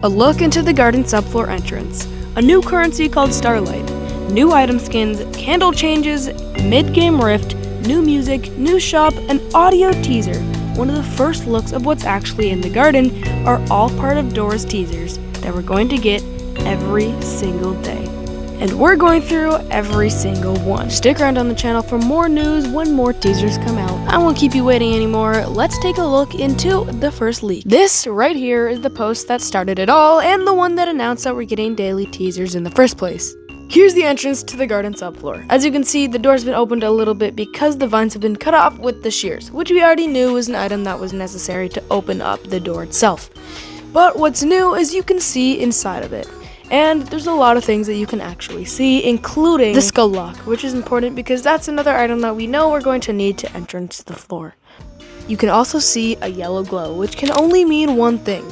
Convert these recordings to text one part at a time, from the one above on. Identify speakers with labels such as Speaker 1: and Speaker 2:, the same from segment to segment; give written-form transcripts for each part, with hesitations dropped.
Speaker 1: A look into the garden subfloor entrance, a new currency called Starlight, new item skins, candle changes, mid-game rift, new music, new shop, and audio teaser. One of the first looks of what's actually in the garden are all part of Dora's teasers that we're going to get every single day. And we're going through every single one. Stick around on the channel for more news when more teasers come out. I won't keep you waiting anymore. Let's take a look into the first leak. This right here is the post that started it all and the one that announced that we're getting daily teasers in the first place. Here's the entrance to the garden subfloor. As you can see, the door's been opened a little bit because the vines have been cut off with the shears, which we already knew was an item that was necessary to open up the door itself. But what's new is you can see inside of it. And there's a lot of things that you can actually see, including the skull lock, which is important because that's another item that we know we're going to need to enter into the floor. You can also see a yellow glow, which can only mean one thing.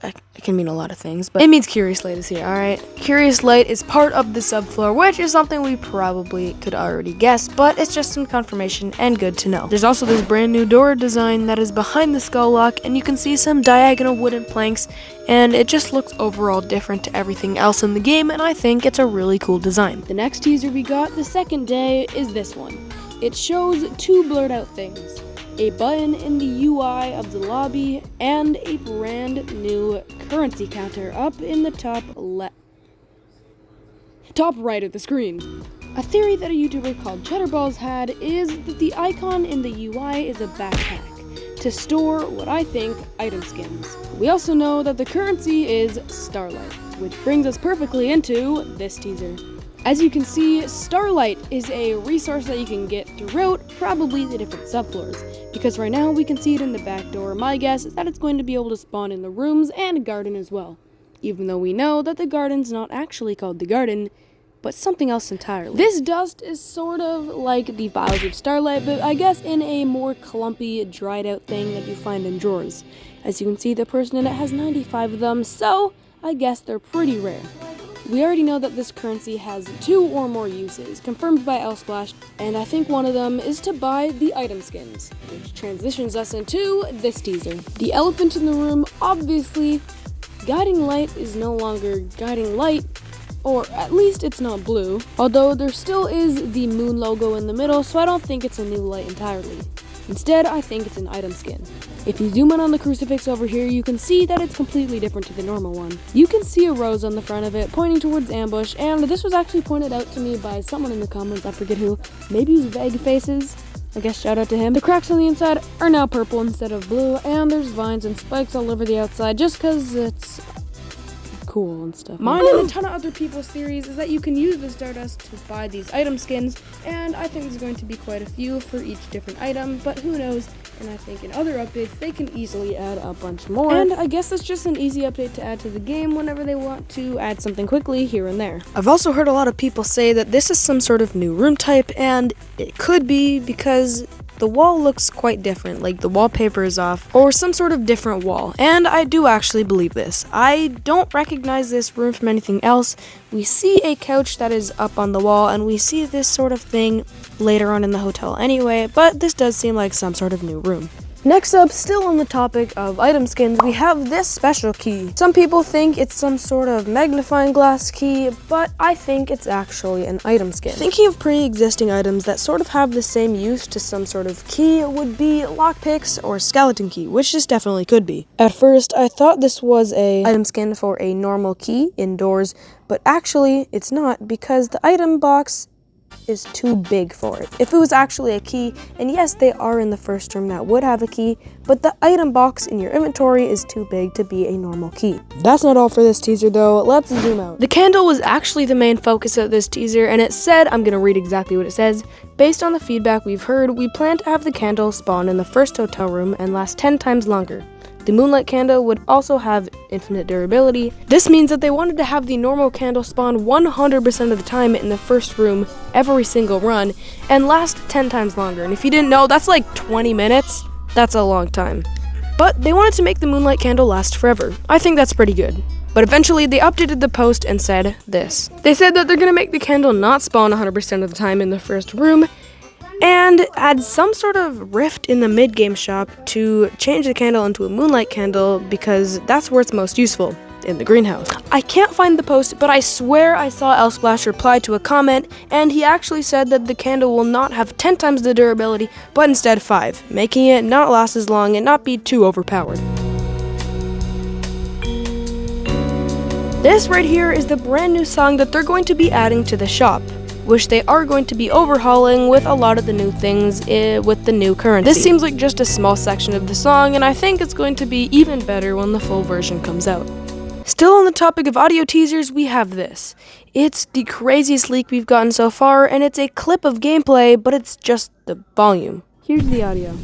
Speaker 1: It can mean a lot of things, but it means Curious Light is here, alright? Curious Light is part of the subfloor, which is something we probably could already guess, but it's just some confirmation and good to know. There's also this brand new door design that is behind the skull lock, and you can see some diagonal wooden planks, and it just looks overall different to everything else in the game, and I think it's a really cool design. The next teaser we got the second day is this one. It shows two blurred out things. A button in the UI of the lobby, and a brand new currency counter up in the top right of the screen. A theory that a YouTuber called Cheddarballs had is that the icon in the UI is a backpack to store what I think item skins. We also know that the currency is Starlight, which brings us perfectly into this teaser. As you can see, Starlight is a resource that you can get throughout probably the different subfloors, because right now we can see it in the back door. My guess is that it's going to be able to spawn in the rooms and garden as well, even though we know that the garden's not actually called the garden, but something else entirely. This dust is sort of like the vials of Starlight, but I guess in a more clumpy, dried out thing that you find in drawers. As you can see, the person in it has 95 of them, so I guess they're pretty rare. We already know that this currency has 2 or more uses, confirmed by Elsplash, and I think one of them is to buy the item skins, which transitions us into this teaser. The elephant in the room, obviously, guiding light is no longer guiding light, or at least it's not blue, although there still is the moon logo in the middle, so I don't think it's a new light entirely. Instead, I think it's an item skin. If you zoom in on the crucifix over here, you can see that it's completely different to the normal one. You can see a rose on the front of it, pointing towards ambush, and this was actually pointed out to me by someone in the comments, I forget who. Maybe it was Vague Faces? I guess shout out to him. The cracks on the inside are now purple instead of blue, and there's vines and spikes all over the outside, just because it's cool and stuff. Mine and a ton of other people's theories is that you can use the Stardust to buy these item skins, and I think there's going to be quite a few for each different item, but who knows, and I think in other updates they can easily add a bunch more, and I guess that's just an easy update to add to the game whenever they want to add something quickly here and there. I've also heard a lot of people say that this is some sort of new room type, and it could be because the wall looks quite different, like the wallpaper is off, or some sort of different wall, and I do actually believe this. I don't recognize this room from anything else. We see a couch that is up on the wall, and we see this sort of thing later on in the hotel anyway, but this does seem like some sort of new room. Next up, still on the topic of item skins, we have this special key. Some people think it's some sort of magnifying glass key, but I think it's actually an item skin. Thinking of pre-existing items that sort of have the same use to some sort of key would be lockpicks or skeleton key, which this definitely could be. At first, I thought this was a item skin for a normal key indoors, but actually it's not because the item box is too big for it. If it was actually a key, and yes, they are in the first room that would have a key, but the item box in your inventory is too big to be a normal key. That's not all for this teaser though, let's zoom out. The candle was actually the main focus of this teaser, and it said, I'm gonna read exactly what it says, based on the feedback we've heard, we plan to have the candle spawn in the first hotel room and last 10 times longer. The moonlight candle would also have infinite durability. This means that they wanted to have the normal candle spawn 100% of the time in the first room every single run and last 10 times longer. And if you didn't know, that's like 20 minutes. That's a long time. But they wanted to make the moonlight candle last forever. I think that's pretty good. But eventually they updated the post and said this. They said that they're gonna make the candle not spawn 100% of the time in the first room and add some sort of rift in the mid-game shop to change the candle into a moonlight candle because that's where it's most useful. in the greenhouse. I can't find the post, but I swear I saw Elsplash reply to a comment, and he actually said that the candle will not have 10 times the durability, but instead 5, making it not last as long and not be too overpowered. This right here is the brand new song that they're going to be adding to the shop, which they are going to be overhauling with a lot of the new things with the new currency. This seems like just a small section of the song, and I think it's going to be even better when the full version comes out. Still on the topic of audio teasers, we have this. It's the craziest leak we've gotten so far, and it's a clip of gameplay, but it's just the volume. Here's the audio.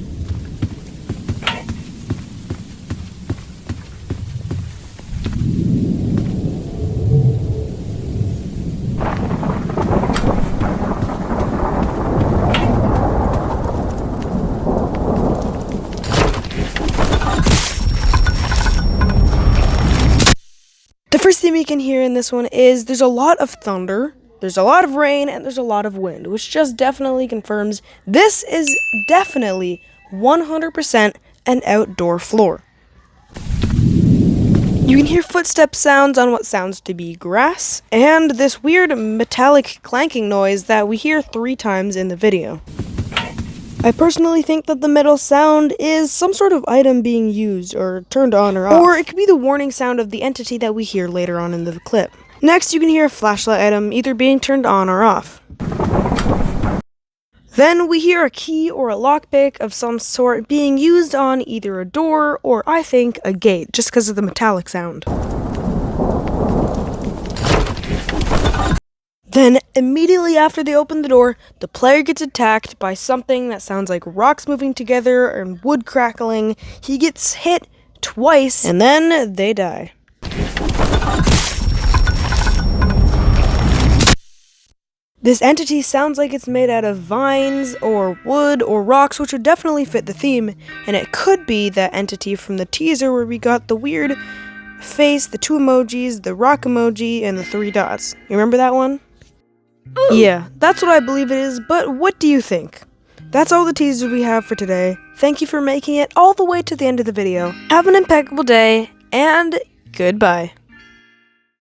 Speaker 1: The first thing we can hear in this one is there's a lot of thunder, there's a lot of rain, and there's a lot of wind, which just definitely confirms this is definitely 100% an outdoor floor. You can hear footstep sounds on what sounds to be grass, and this weird metallic clanking noise that we hear 3 times in the video. I personally think that the metal sound is some sort of item being used or turned on or off. Or it could be the warning sound of the entity that we hear later on in the clip. Next, you can hear a flashlight item either being turned on or off. Then we hear a key or a lockpick of some sort being used on either a door or, I think, a gate, just because of the metallic sound. Then, immediately after they open the door, the player gets attacked by something that sounds like rocks moving together and wood crackling. He gets hit twice, and then they die. This entity sounds like it's made out of vines, or wood, or rocks, which would definitely fit the theme, and it could be that entity from the teaser where we got the weird face, the 2 emojis, the rock emoji, and the 3 dots. You remember that one? Yeah, that's what I believe it is, but what do you think? That's all the teasers we have for today. Thank you for making it all the way to the end of the video. Have an impeccable day, and goodbye.